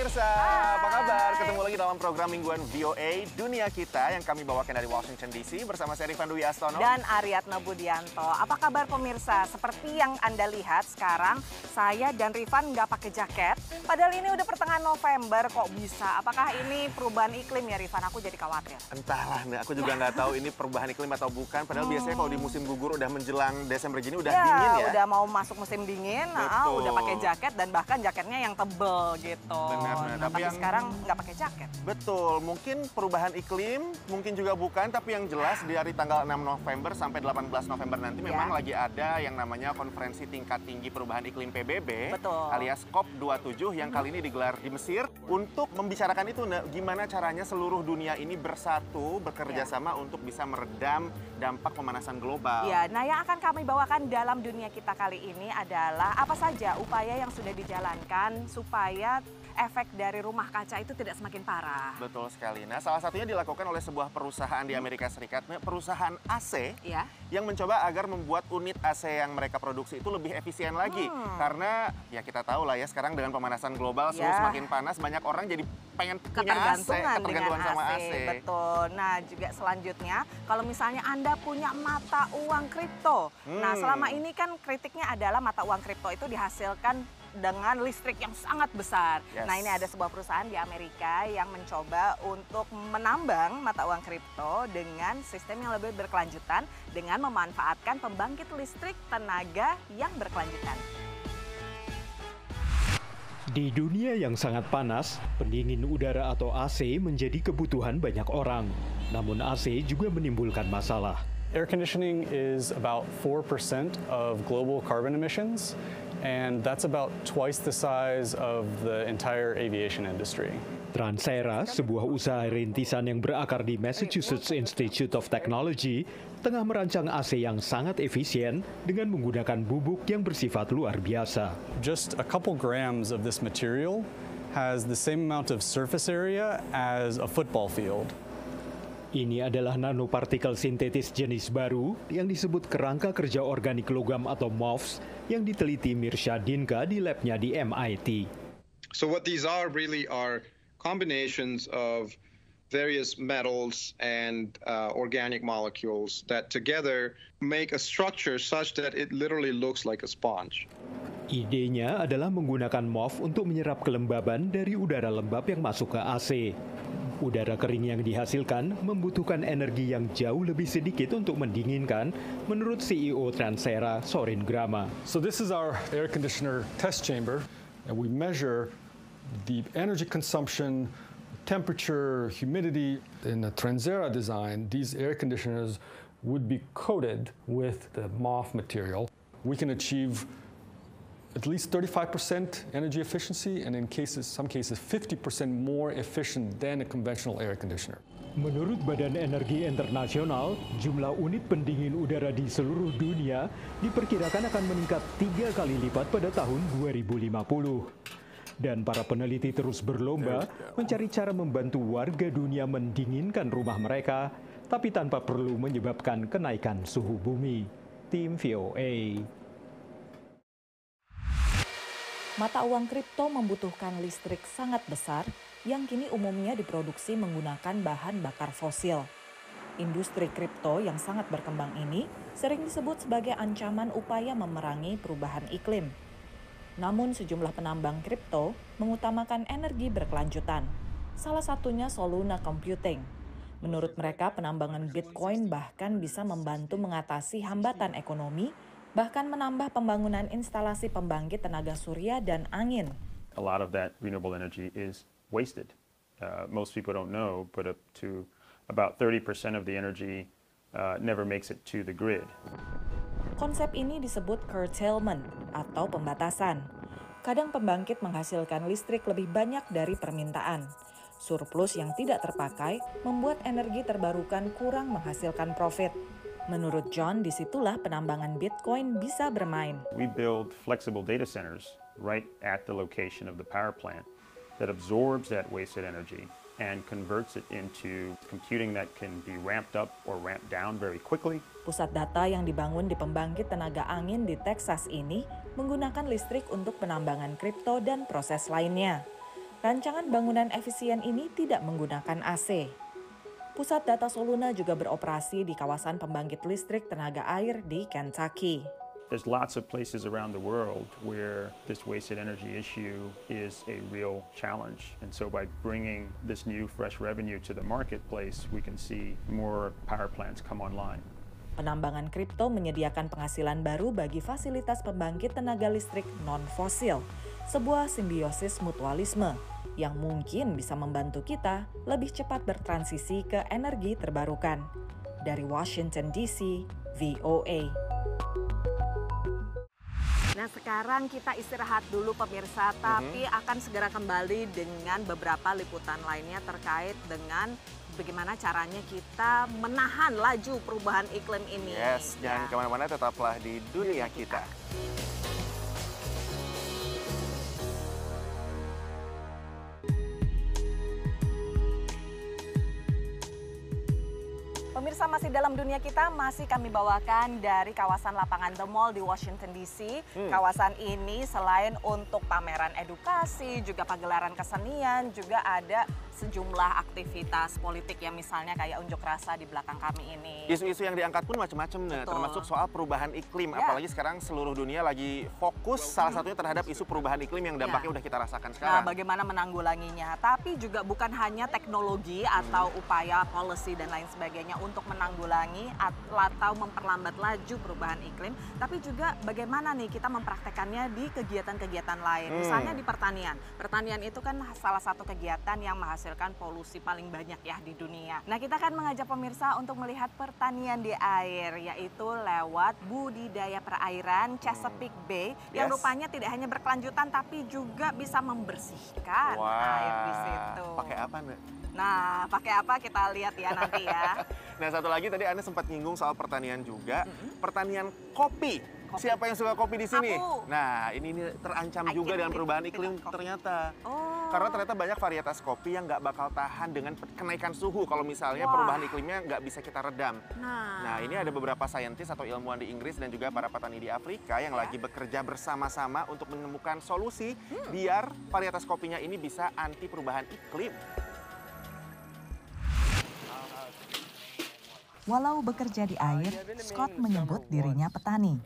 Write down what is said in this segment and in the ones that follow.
pemirsa, apa kabar? Ketemu lagi dalam program mingguan VOA Dunia Kita yang kami bawakan dari Washington DC bersama saya Rifan Dwi Astono dan Aryatna Budianto. Apa kabar pemirsa? Seperti yang Anda lihat sekarang, saya dan Rifan nggak pakai jaket. Padahal ini udah pertengahan November, kok bisa? Apakah ini perubahan iklim ya Rifan? Aku jadi khawatir. Entahlah, aku juga nggak tahu ini perubahan iklim atau bukan. Padahal biasanya kalau di musim gugur udah menjelang Desember gini udah dingin ya. Udah mau masuk musim dingin, udah pakai jaket dan bahkan jaketnya yang tebel gitu. Benar. Nah, tapi sekarang nggak pakai jaket. Betul, mungkin perubahan iklim, mungkin juga bukan, tapi yang jelas dari tanggal 6 November sampai 18 November nanti memang lagi ada yang namanya konferensi tingkat tinggi perubahan iklim PBB, alias COP27 yang kali ini digelar di Mesir untuk membicarakan itu, gimana caranya seluruh dunia ini bersatu, bekerja sama untuk bisa meredam dampak pemanasan global. Ya, nah yang akan kami bawakan dalam dunia kita kali ini adalah apa saja upaya yang sudah dijalankan supaya efek dari rumah kaca itu tidak semakin parah. Betul sekali. Nah, salah satunya dilakukan oleh sebuah perusahaan di Amerika Serikat, perusahaan AC, yang mencoba agar membuat unit AC yang mereka produksi itu lebih efisien lagi. Karena ya kita tahu lah ya, sekarang dengan pemanasan global semakin panas, banyak orang jadi pengen punya AC, ketergantungan sama AC. Betul. Nah, juga selanjutnya, kalau misalnya Anda punya mata uang kripto. Nah, selama ini kan kritiknya adalah mata uang kripto itu dihasilkan dengan listrik yang sangat besar. Nah, ini ada sebuah perusahaan di Amerika yang mencoba untuk menambang mata uang kripto dengan sistem yang lebih berkelanjutan dengan memanfaatkan pembangkit listrik tenaga yang berkelanjutan. Di dunia yang sangat panas, pendingin udara atau AC menjadi kebutuhan banyak orang. Namun AC juga menimbulkan masalah. Air conditioning is about 4% of global carbon emissions, and that's about twice the size of the entire aviation industry. Transera, sebuah usaha rintisan yang berakar di Massachusetts Institute of Technology, tengah merancang AC yang sangat efisien dengan menggunakan bubuk yang bersifat luar biasa. Just a couple grams of this material has the same amount of surface area as a football field. Ini adalah nanopartikel sintetis jenis baru yang disebut kerangka kerja organik logam atau MOFs yang diteliti Mirsha Dinka di labnya di MIT. So what these are really are combinations of various metals and organic molecules that together make a structure such that it literally looks like a sponge. Idenya adalah menggunakan MOF untuk menyerap kelembaban dari udara lembab yang masuk ke AC. Udara kering yang dihasilkan membutuhkan energi yang jauh lebih sedikit untuk mendinginkan, menurut CEO Transera, Sorin Grama. So this is our air conditioner test chamber, and we measure the energy consumption, temperature, humidity. In the Transera design, these air conditioners would be coated with the MOF material. We can achieve at least 35% energy efficiency, and in some cases 50% more efficient than a conventional air conditioner. Menurut Badan Energi Internasional, jumlah unit pendingin udara di seluruh dunia diperkirakan akan meningkat 3 kali lipat pada tahun 2050. Dan para peneliti terus berlomba mencari cara membantu warga dunia mendinginkan rumah mereka, tapi tanpa perlu menyebabkan kenaikan suhu bumi. Tim VOA. Mata uang kripto membutuhkan listrik sangat besar yang kini umumnya diproduksi menggunakan bahan bakar fosil. Industri kripto yang sangat berkembang ini sering disebut sebagai ancaman upaya memerangi perubahan iklim. Namun sejumlah penambang kripto mengutamakan energi berkelanjutan. Salah satunya Soluna Computing. Menurut mereka, penambangan Bitcoin bahkan bisa membantu mengatasi hambatan ekonomi, bahkan menambah pembangunan instalasi pembangkit tenaga surya dan angin. A lot of that renewable energy is wasted. Most people don't know, but up to about 30% of the energy never makes it to the grid. Konsep ini disebut curtailment atau pembatasan. Kadang pembangkit menghasilkan listrik lebih banyak dari permintaan. Surplus yang tidak terpakai membuat energi terbarukan kurang menghasilkan profit. Menurut John, disitulah penambangan Bitcoin bisa bermain. We build flexible data centers right at the location of the power plant that absorbs that wasted energy and converts it into computing that can be ramped up or ramped down very quickly. Pusat data yang dibangun di pembangkit tenaga angin di Texas ini menggunakan listrik untuk penambangan kripto dan proses lainnya. Rancangan bangunan efisien ini tidak menggunakan AC. Pusat data Soluna juga beroperasi di kawasan pembangkit listrik tenaga air di Kentucky. There's lots of places around the world where this wasted energy issue is a real challenge. And so by bringing this new fresh revenue to the marketplace, we can see more power plants come online. Penambangan kripto menyediakan penghasilan baru bagi fasilitas pembangkit tenaga listrik non-fosil, sebuah simbiosis mutualisme yang mungkin bisa membantu kita lebih cepat bertransisi ke energi terbarukan. Dari Washington DC, VOA. Nah, sekarang kita istirahat dulu pemirsa, tapi akan segera kembali dengan beberapa liputan lainnya terkait dengan bagaimana caranya kita menahan laju perubahan iklim ini. Yes, jangan kemana-mana, tetaplah di dunia kita. Pemirsa, masih dalam dunia kita, masih kami bawakan dari kawasan lapangan The Mall di Washington DC. Kawasan ini selain untuk pameran edukasi, juga pagelaran kesenian, juga ada sejumlah aktivitas politik yang misalnya kayak unjuk rasa di belakang kami ini. Isu-isu yang diangkat pun macam-macam, termasuk soal perubahan iklim. Apalagi sekarang seluruh dunia lagi fokus salah satunya terhadap isu perubahan iklim yang dampaknya udah kita rasakan sekarang. Nah, bagaimana menanggulanginya? Tapi juga bukan hanya teknologi atau upaya policy dan lain sebagainya untuk menanggulangi atau memperlambat laju perubahan iklim, tapi juga bagaimana nih kita mempraktekannya di kegiatan-kegiatan lain. Misalnya di pertanian. Pertanian itu kan salah satu kegiatan yang menghasilkan polusi paling banyak ya di dunia. Nah, kita akan mengajak pemirsa untuk melihat pertanian di air, yaitu lewat budidaya perairan Chesapeake Bay yang rupanya tidak hanya berkelanjutan tapi juga bisa membersihkan air di situ. Pakai apa, Nek? Nah, pakai apa kita lihat ya nanti ya. Nah, satu lagi tadi Anda sempat nyinggung soal pertanian juga, pertanian kopi. Siapa yang suka kopi di sini? Aku. Nah, ini terancam juga dengan perubahan iklim ternyata. Karena ternyata banyak varietas kopi yang nggak bakal tahan dengan kenaikan suhu kalau misalnya perubahan iklimnya nggak bisa kita redam. Nah, ini ada beberapa saintis atau ilmuwan di Inggris dan juga para petani di Afrika yang lagi bekerja bersama-sama untuk menemukan solusi biar varietas kopinya ini bisa anti perubahan iklim. Walau bekerja di air, Scott menyebut dirinya petani.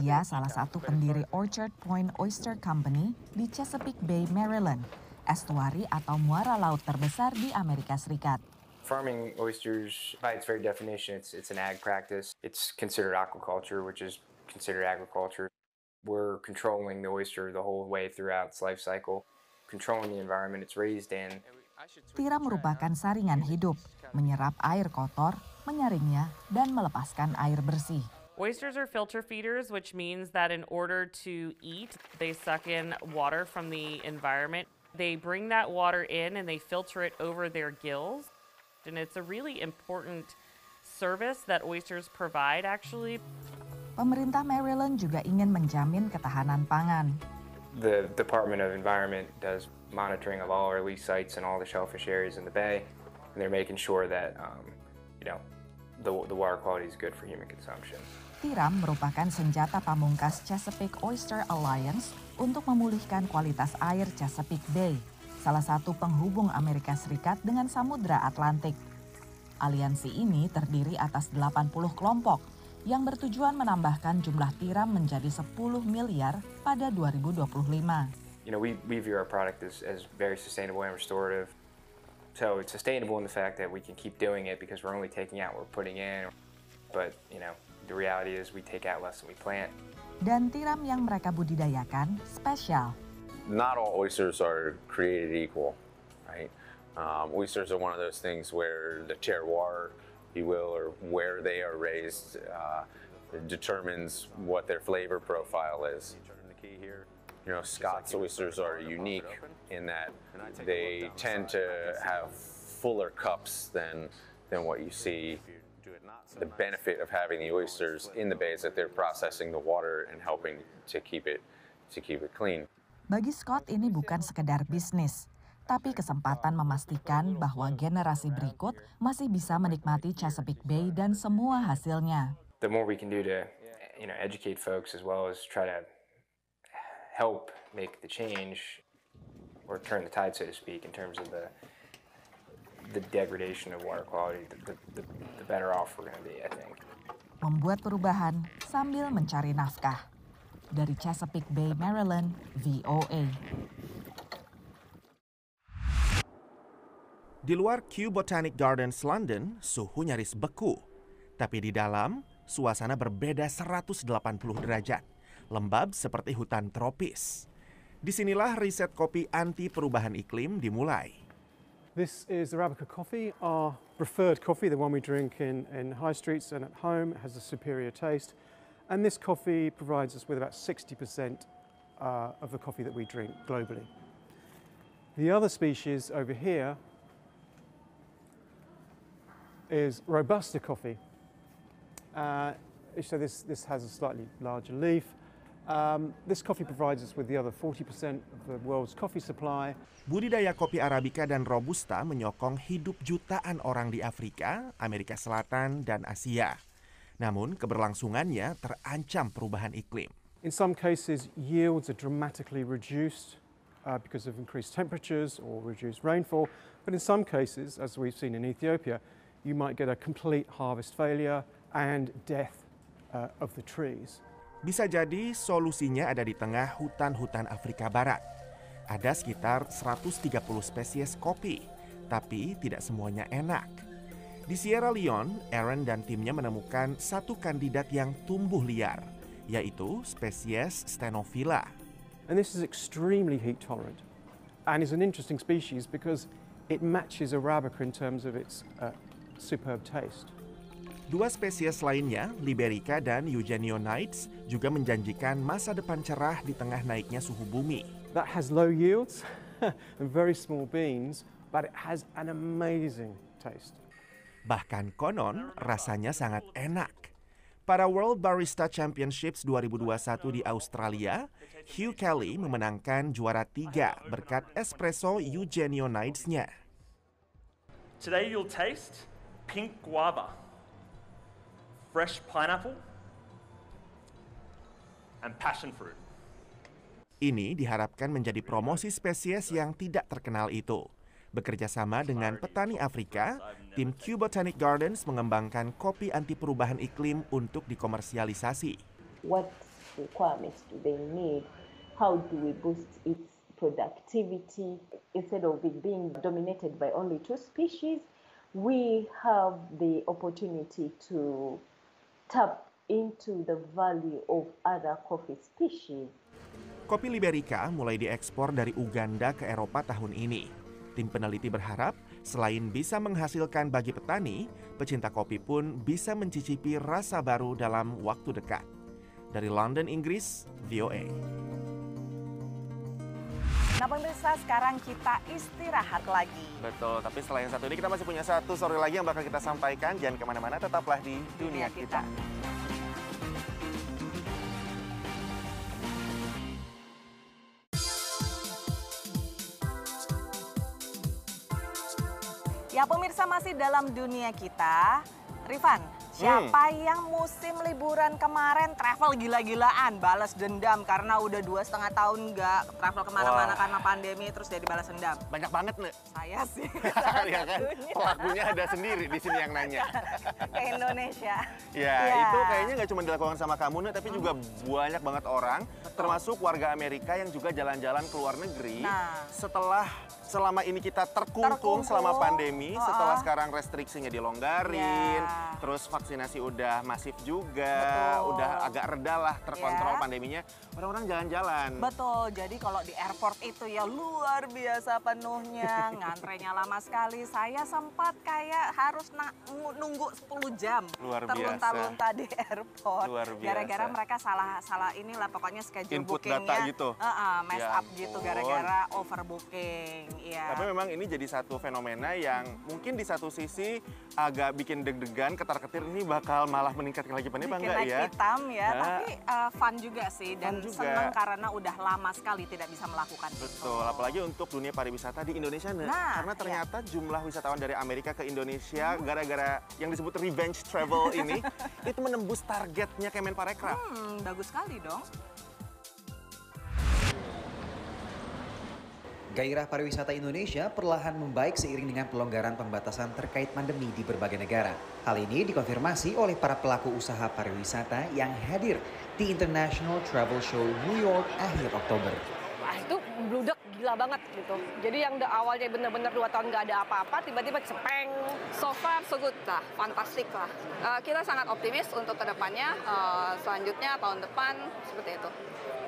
Ia salah satu pendiri Orchard Point Oyster Company di Chesapeake Bay, Maryland, estuari atau muara laut terbesar di Amerika Serikat. Farming oysters, by its very definition, it's an ag practice. It's considered aquaculture, which is considered agriculture. We're controlling the oyster the whole way throughout its life cycle, controlling the environment it's raised in. Tiram merupakan saringan hidup, menyerap air kotor, menyaringnya, dan melepaskan air bersih. Oysters are filter feeders, which means that in order to eat, they suck in water from the environment. They bring that water in and they filter it over their gills. And it's a really important service that oysters provide, actually. Pemerintah Maryland juga ingin menjamin ketahanan pangan. The Department of Environment does monitoring of all our lease sites and all the shellfish areas in the bay, and they're making sure that the water quality is good for human consumption. Tiram merupakan senjata pamungkas Chesapeake Oyster Alliance untuk memulihkan kualitas air Chesapeake Bay, salah satu penghubung Amerika Serikat dengan Samudra Atlantik. Aliansi ini terdiri atas 80 kelompok yang bertujuan menambahkan jumlah tiram menjadi 10 miliar pada 2025. You know, we view our product as very sustainable and restorative. So it's sustainable in the fact that we can keep doing it because we're only taking out what we're putting in. But, the reality is we take out less than we plant. Dan tiram yang mereka budidayakan spesial. Not all oysters are created equal, right? Oysters are one of those things where the terroir, if you will, or where they are raised, determines what their flavor profile is. Scott's oysters are unique in that they tend to have fuller cups than what you see. The benefit of having the oysters in the bay is that they're processing the water and helping to keep it clean. Bagi Scott ini bukan sekedar bisnis, tapi kesempatan memastikan bahwa generasi berikut masih bisa menikmati Chesapeake Bay dan semua hasilnya. The more we can do to, educate folks as well as try to help make the change, or turn the tide, so to speak, in terms of the degradation of water quality, the better off we're going to be, I think. Membuat perubahan sambil mencari nafkah. Dari Chesapeake Bay, Maryland, VOA. Di luar Kew Botanic Gardens, London, suhu nyaris beku. Tapi di dalam, suasana berbeda 180 derajat. Lembab seperti hutan tropis. Disinilah riset kopi anti perubahan iklim dimulai. This is Arabica coffee, our preferred coffee, the one we drink in high streets and at home. It has a superior taste. And this coffee provides us with about 60% of the coffee that we drink globally. The other species over here is Robusta coffee. So this has a slightly larger leaf. This coffee provides us with the other 40% of the world's coffee supply. Budidaya kopi Arabica dan Robusta menyokong hidup jutaan orang di Afrika, Amerika Selatan, dan Asia. Namun keberlangsungannya terancam perubahan iklim. In some cases, yields are dramatically reduced because of increased temperatures or reduced rainfall. But in some cases, as we've seen in Ethiopia, you might get a complete harvest failure and death of the trees. Bisa jadi solusinya ada di tengah hutan-hutan Afrika Barat. Ada sekitar 130 spesies kopi, tapi tidak semuanya enak. Di Sierra Leone, Aaron dan timnya menemukan satu kandidat yang tumbuh liar, yaitu spesies Stenophila. And this is extremely heat tolerant and is an interesting species because it matches Arabica in terms of its superb taste. Dua spesies lainnya, Liberica dan Eugenionides, juga menjanjikan masa depan cerah di tengah naiknya suhu bumi. That has low yields and very small beans, but it has an amazing taste. Bahkan konon rasanya sangat enak. Pada World Barista Championships 2021 di Australia, Hugh Kelly memenangkan juara 3 berkat espresso Eugenionides-nya. Today you'll taste pink guava, fresh pineapple, and passion fruit. Ini diharapkan menjadi promosi spesies yang tidak terkenal itu. Bekerja sama dengan petani Afrika, tim Kew Botanic Gardens mengembangkan kopi anti perubahan iklim untuk dikomersialisasi. What requirements do they need? How do we boost its productivity? Instead of it being dominated by only 2 species, we have the opportunity to tap into the value of other coffee species. Kopi Liberica mulai diekspor dari Uganda ke Eropa tahun ini. Tim peneliti berharap selain bisa menghasilkan bagi petani, pecinta kopi pun bisa mencicipi rasa baru dalam waktu dekat. Dari London, Inggris, VOA. Nah pemirsa, sekarang kita istirahat lagi. Betul, tapi setelah yang satu ini kita masih punya satu story lagi yang bakal kita sampaikan. Jangan kemana-mana, tetaplah di Dunia Kita. Ya pemirsa, masih dalam Dunia Kita. Rifan, siapa yang musim liburan kemarin travel gila-gilaan, balas dendam karena udah 2,5 tahun nggak travel kemana-mana karena pandemi, terus jadi balas dendam? Banyak banget nih. Saya sih. Ya kan? Pelakunya ada sendiri di sini yang nanya. Ke Indonesia. Ya, itu kayaknya nggak cuma dilakukan sama kamu nih, tapi juga banyak banget orang, termasuk warga Amerika yang juga jalan-jalan ke luar negeri. Selama ini kita terkungkung selama pandemi, setelah sekarang restriksinya dilonggarin, terus vaksinasi udah masif juga, udah agak reda lah terkontrol pandeminya, orang-orang jalan-jalan. Betul, jadi kalau di airport itu ya luar biasa penuhnya, ngantrenya lama sekali. Saya sempat kayak harus nunggu 10 jam terlunta-lunta di airport. Gara-gara mereka salah inilah pokoknya schedule bookingnya. Input data gitu? Mess up gitu gara-gara overbooking. Ya. Tapi memang ini jadi satu fenomena yang mungkin di satu sisi agak bikin deg-degan, ketar-ketir, ini bakal malah meningkatkan lagi pandemi, bikin enggak ya? hitam ya, tapi fun juga sih dan senang karena udah lama sekali tidak bisa melakukan itu. Betul, apalagi untuk dunia pariwisata di Indonesia, karena ternyata jumlah wisatawan dari Amerika ke Indonesia gara-gara yang disebut revenge travel ini itu menembus targetnya Gairah pariwisata Indonesia perlahan membaik seiring dengan pelonggaran pembatasan terkait pandemi di berbagai negara. Hal ini dikonfirmasi oleh para pelaku usaha pariwisata yang hadir di International Travel Show New York akhir Oktober. Wah, itu bludak gila banget gitu. Jadi yang awalnya benar-benar 2 tahun nggak ada apa-apa, tiba-tiba cepeng. So far so good lah, fantastik lah. Kita sangat optimis untuk kedepannya, selanjutnya tahun depan seperti itu.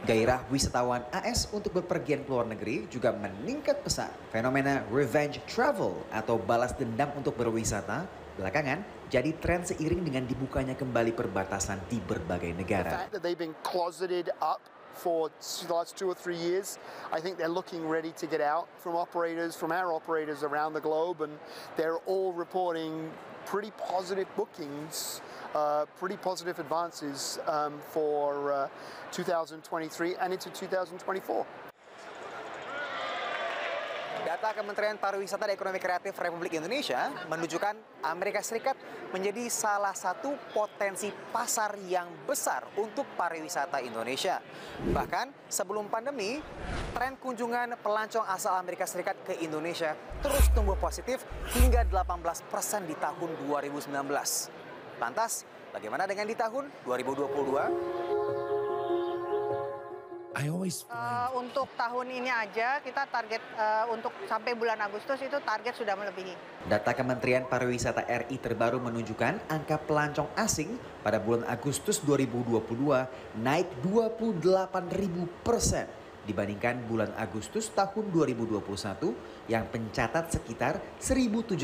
Gairah wisatawan AS untuk bepergian ke luar negeri juga meningkat pesat. Fenomena revenge travel atau balas dendam untuk berwisata belakangan jadi tren seiring dengan dibukanya kembali perbatasan di berbagai negara. For the last 2 or 3 years, I think they're looking ready to get out from our operators around the globe, and they're all reporting pretty positive bookings, pretty positive advances for 2023 and into 2024. Data Kementerian Pariwisata dan Ekonomi Kreatif Republik Indonesia menunjukkan Amerika Serikat menjadi salah satu potensi pasar yang besar untuk pariwisata Indonesia. Bahkan sebelum pandemi, tren kunjungan pelancong asal Amerika Serikat ke Indonesia terus tumbuh positif hingga 18% di tahun 2019. Lantas, bagaimana dengan di tahun 2022? Untuk tahun ini aja kita target untuk sampai bulan Agustus itu target sudah melebihi. Data Kementerian Pariwisata RI terbaru menunjukkan angka pelancong asing pada bulan Agustus 2022 naik 28.000% dibandingkan bulan Agustus tahun 2021 yang pencatat sekitar 1.700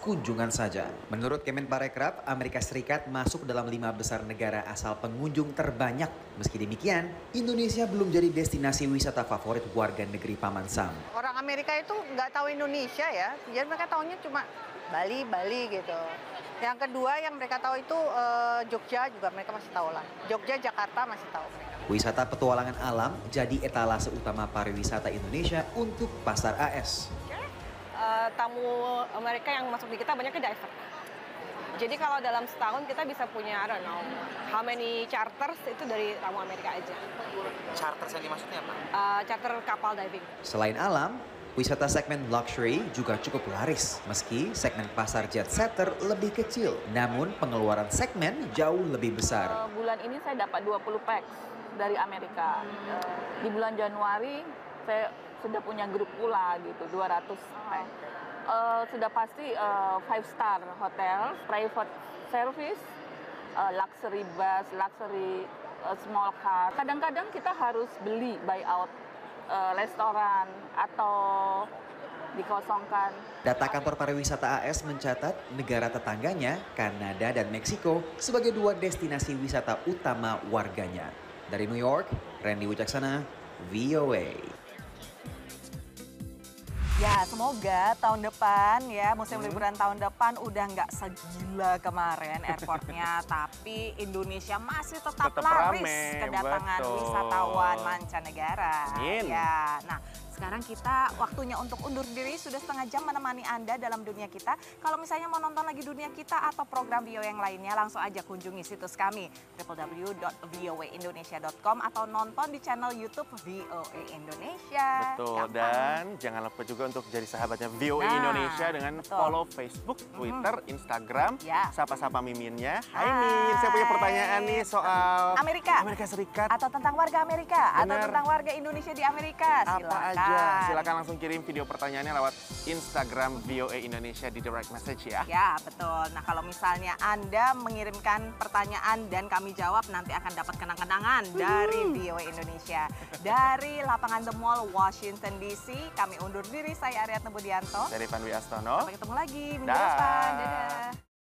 kunjungan saja. Menurut Kemenparekraf, Amerika Serikat masuk dalam 5 besar negara asal pengunjung terbanyak. Meski demikian, Indonesia belum jadi destinasi wisata favorit warga negeri Paman Sam. Orang Amerika itu nggak tahu Indonesia ya, jadi mereka tahunya cuma Bali gitu. Yang kedua yang mereka tahu itu Jogja juga mereka masih tahu lah. Jogja, Jakarta masih tahu mereka. Wisata petualangan alam jadi etalase utama pariwisata Indonesia untuk pasar AS. Tamu Amerika yang masuk di kita banyaknya diver. Jadi kalau dalam setahun kita bisa punya, I don't know, how many charters itu dari tamu Amerika aja. Charter yang dimaksudnya apa? Charter kapal diving. Selain alam, wisata segmen luxury juga cukup laris. Meski segmen pasar jet setter lebih kecil, namun pengeluaran segmen jauh lebih besar. Bulan ini saya dapat 20 packs dari Amerika. Di bulan Januari saya sudah punya grup pula gitu, 200 pack. Sudah pasti 5-star hotel, private service, luxury bus, luxury small car. Kadang-kadang kita harus beli buyout restoran atau dikosongkan. Data kantor pariwisata AS mencatat negara tetangganya, Kanada dan Meksiko, sebagai 2 destinasi wisata utama warganya. Dari New York, Randy Wicaksana, VOA. Ya, semoga tahun depan ya, musim liburan tahun depan udah nggak segila kemarin airportnya, tapi Indonesia masih tetap laris rame, kedatangan wisatawan mancanegara. Ya, nah sekarang kita waktunya untuk undur diri, sudah setengah jam menemani Anda dalam dunia kita. Kalau misalnya mau nonton lagi dunia kita atau program VOA yang lainnya, langsung aja kunjungi situs kami www.voaindonesia.com atau nonton di channel YouTube VOA Indonesia. Betul, dan jangan lupa juga untuk jadi sahabatnya VOA Indonesia dengan follow Facebook, Twitter, Instagram, sapa-sapa Miminnya. Hai Min, saya punya pertanyaan nih soal Amerika Serikat. Atau tentang warga Amerika, atau tentang warga Indonesia di Amerika. Silakan. Silakan langsung kirim video pertanyaannya lewat Instagram VOA Indonesia di direct message ya. Ya, betul. Nah, kalau misalnya Anda mengirimkan pertanyaan dan kami jawab, nanti akan dapat kenang-kenangan dari VOA Indonesia. Dari lapangan The Mall, Washington DC, kami undur diri. Saya Aryatna Budianto. Saya Rifan Dwi Astono. Sampai ketemu lagi minggu depan. Dadah.